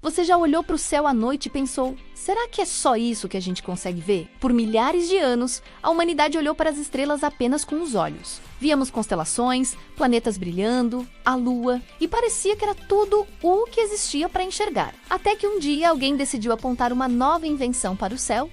Você já olhou para o céu à noite e pensou, será que é só isso que a gente consegue ver? Por milhares de anos, a humanidade olhou para as estrelas apenas com os olhos. Víamos constelações, planetas brilhando, a lua, e parecia que era tudo o que existia para enxergar. Até que um dia alguém decidiu apontar uma nova invenção para o céu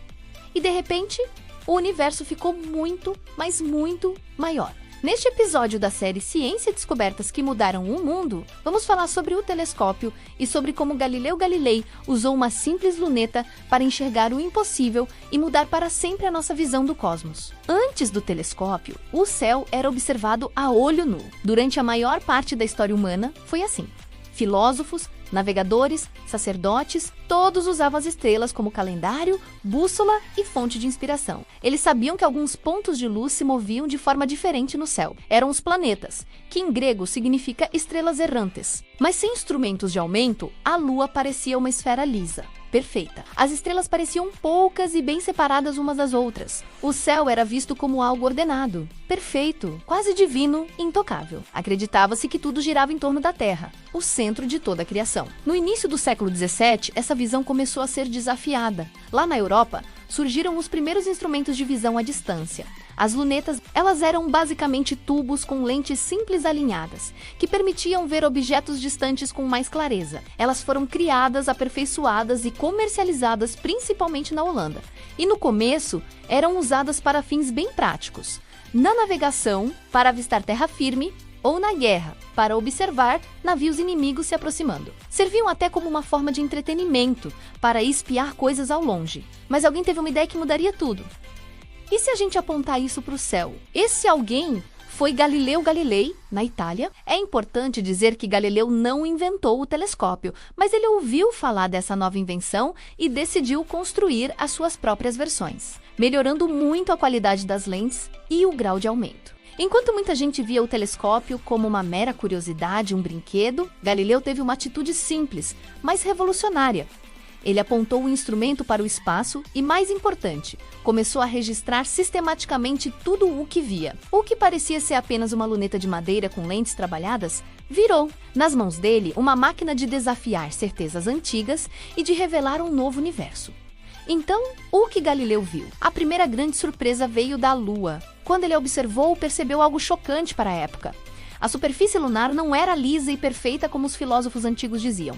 e, de repente, o universo ficou muito, mas muito maior. Neste episódio da série Ciência e Descobertas que Mudaram o Mundo, vamos falar sobre o telescópio e sobre como Galileu Galilei usou uma simples luneta para enxergar o impossível e mudar para sempre a nossa visão do cosmos. Antes do telescópio, o céu era observado a olho nu. Durante a maior parte da história humana, foi assim. Filósofos, navegadores, sacerdotes, todos usavam as estrelas como calendário, bússola e fonte de inspiração. Eles sabiam que alguns pontos de luz se moviam de forma diferente no céu. Eram os planetas, que em grego significa estrelas errantes. Mas sem instrumentos de aumento, a Lua parecia uma esfera lisa, perfeita. As estrelas pareciam poucas e bem separadas umas das outras. O céu era visto como algo ordenado, perfeito, quase divino, intocável. Acreditava-se que tudo girava em torno da Terra, o centro de toda a criação. No início do século XVII, essa visão começou a ser desafiada. Lá na Europa, surgiram os primeiros instrumentos de visão à distância. As lunetas, elas eram basicamente tubos com lentes simples alinhadas, que permitiam ver objetos distantes com mais clareza. Elas foram criadas, aperfeiçoadas e comercializadas principalmente na Holanda. E no começo, eram usadas para fins bem práticos. Na navegação, para avistar terra firme, ou na guerra, para observar navios inimigos se aproximando. Serviam até como uma forma de entretenimento, para espiar coisas ao longe. Mas alguém teve uma ideia que mudaria tudo. E se a gente apontar isso para o céu? Esse alguém foi Galileu Galilei, na Itália. É importante dizer que Galileu não inventou o telescópio, mas ele ouviu falar dessa nova invenção e decidiu construir as suas próprias versões, melhorando muito a qualidade das lentes e o grau de aumento. Enquanto muita gente via o telescópio como uma mera curiosidade, um brinquedo, Galileu teve uma atitude simples, mas revolucionária. Ele apontou o instrumento para o espaço e, mais importante, começou a registrar sistematicamente tudo o que via. O que parecia ser apenas uma luneta de madeira com lentes trabalhadas, virou, nas mãos dele, uma máquina de desafiar certezas antigas e de revelar um novo universo. Então, o que Galileu viu? A primeira grande surpresa veio da Lua. Quando ele observou, percebeu algo chocante para a época. A superfície lunar não era lisa e perfeita como os filósofos antigos diziam.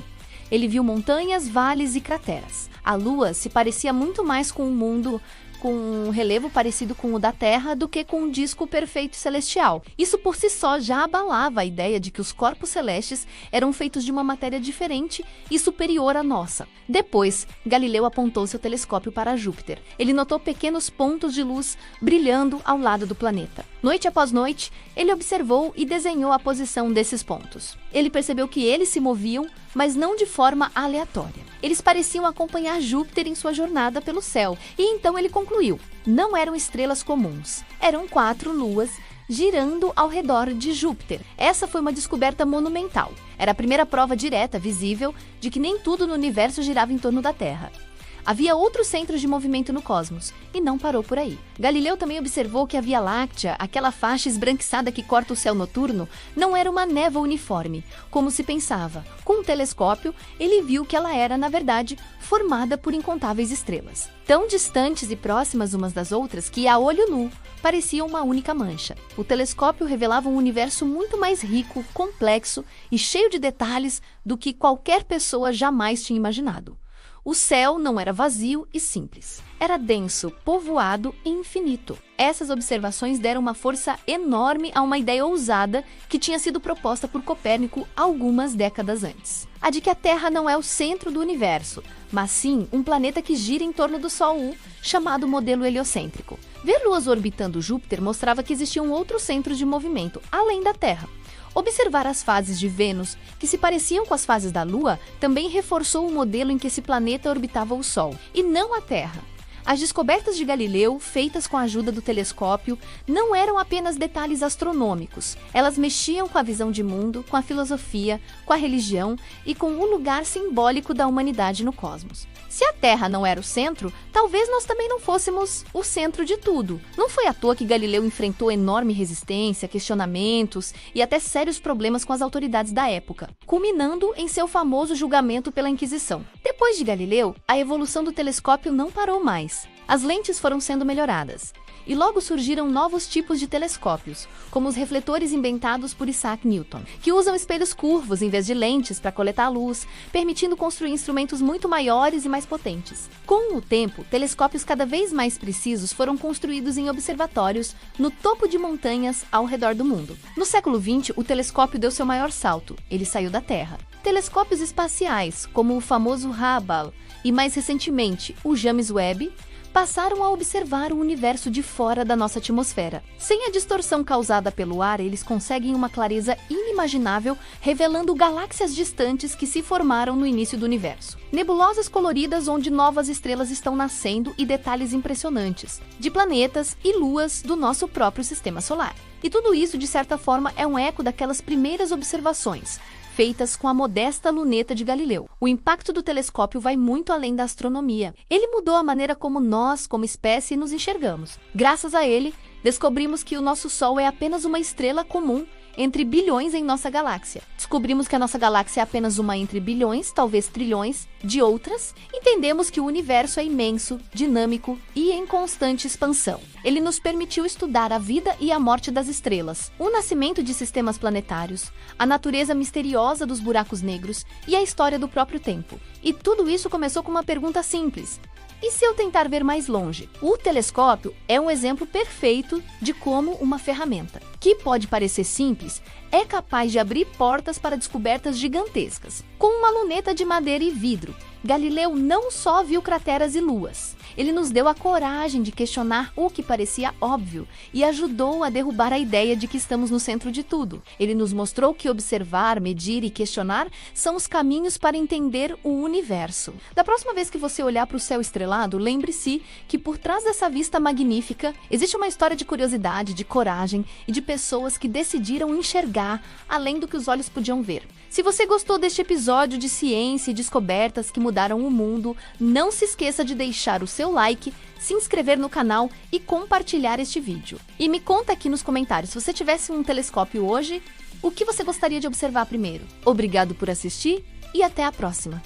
Ele viu montanhas, vales e crateras. A Lua se parecia muito mais com um mundo com um relevo parecido com o da Terra do que com um disco perfeito celestial. Isso por si só já abalava a ideia de que os corpos celestes eram feitos de uma matéria diferente e superior à nossa. Depois, Galileu apontou seu telescópio para Júpiter. Ele notou pequenos pontos de luz brilhando ao lado do planeta. Noite após noite, ele observou e desenhou a posição desses pontos. Ele percebeu que eles se moviam, mas não de forma aleatória. Eles pareciam acompanhar Júpiter em sua jornada pelo céu, e então ele concluiu: não eram estrelas comuns, eram 4 luas girando ao redor de Júpiter. Essa foi uma descoberta monumental. Era a primeira prova direta, visível, de que nem tudo no universo girava em torno da Terra. Havia outros centros de movimento no cosmos, e não parou por aí. Galileu também observou que a Via Láctea, aquela faixa esbranquiçada que corta o céu noturno, não era uma névoa uniforme, como se pensava. Com um telescópio, ele viu que ela era, na verdade, formada por incontáveis estrelas, tão distantes e próximas umas das outras que, a olho nu, pareciam uma única mancha. O telescópio revelava um universo muito mais rico, complexo e cheio de detalhes do que qualquer pessoa jamais tinha imaginado. O céu não era vazio e simples. Era denso, povoado e infinito. Essas observações deram uma força enorme a uma ideia ousada que tinha sido proposta por Copérnico algumas décadas antes. A de que a Terra não é o centro do universo, mas sim um planeta que gira em torno do Sol, chamado modelo heliocêntrico. Ver luas orbitando Júpiter mostrava que existiam outros centros de movimento, além da Terra. Observar as fases de Vênus, que se pareciam com as fases da Lua, também reforçou o modelo em que esse planeta orbitava o Sol, e não a Terra. As descobertas de Galileu, feitas com a ajuda do telescópio, não eram apenas detalhes astronômicos. Elas mexiam com a visão de mundo, com a filosofia, com a religião e com o lugar simbólico da humanidade no cosmos. Se a Terra não era o centro, talvez nós também não fôssemos o centro de tudo. Não foi à toa que Galileu enfrentou enorme resistência, questionamentos e até sérios problemas com as autoridades da época, culminando em seu famoso julgamento pela Inquisição. Depois de Galileu, a evolução do telescópio não parou mais. As lentes foram sendo melhoradas. E logo surgiram novos tipos de telescópios, como os refletores inventados por Isaac Newton, que usam espelhos curvos em vez de lentes para coletar luz, permitindo construir instrumentos muito maiores e mais potentes. Com o tempo, telescópios cada vez mais precisos foram construídos em observatórios no topo de montanhas ao redor do mundo. No século XX, o telescópio deu seu maior salto, ele saiu da Terra. Telescópios espaciais, como o famoso Hubble e mais recentemente o James Webb, passaram a observar o universo de fora da nossa atmosfera. Sem a distorção causada pelo ar, eles conseguem uma clareza inimaginável, revelando galáxias distantes que se formaram no início do universo. Nebulosas coloridas onde novas estrelas estão nascendo e detalhes impressionantes, de planetas e luas do nosso próprio sistema solar. E tudo isso, de certa forma, é um eco daquelas primeiras observações, feitas com a modesta luneta de Galileu. O impacto do telescópio vai muito além da astronomia. Ele mudou a maneira como nós, como espécie, nos enxergamos. Graças a ele, descobrimos que o nosso Sol é apenas uma estrela comum entre bilhões em nossa galáxia. Descobrimos que a nossa galáxia é apenas uma entre bilhões, talvez trilhões, de outras. Entendemos que o universo é imenso, dinâmico e em constante expansão. Ele nos permitiu estudar a vida e a morte das estrelas, o nascimento de sistemas planetários, a natureza misteriosa dos buracos negros e a história do próprio tempo. E tudo isso começou com uma pergunta simples: e se eu tentar ver mais longe? O telescópio é um exemplo perfeito de como uma ferramenta, que pode parecer simples, é capaz de abrir portas para descobertas gigantescas. Com uma luneta de madeira e vidro, Galileu não só viu crateras e luas, ele nos deu a coragem de questionar o que parecia óbvio e ajudou a derrubar a ideia de que estamos no centro de tudo. Ele nos mostrou que observar, medir e questionar são os caminhos para entender o universo. Da próxima vez que você olhar para o céu estrelado, lembre-se que por trás dessa vista magnífica existe uma história de curiosidade, de coragem e de pessoas que decidiram enxergar além do que os olhos podiam ver. Se você gostou deste episódio de ciência e descobertas que mudaram o mundo, não se esqueça de deixar o seu like, se inscrever no canal e compartilhar este vídeo. E me conta aqui nos comentários, se você tivesse um telescópio hoje, o que você gostaria de observar primeiro? Obrigado por assistir e até a próxima!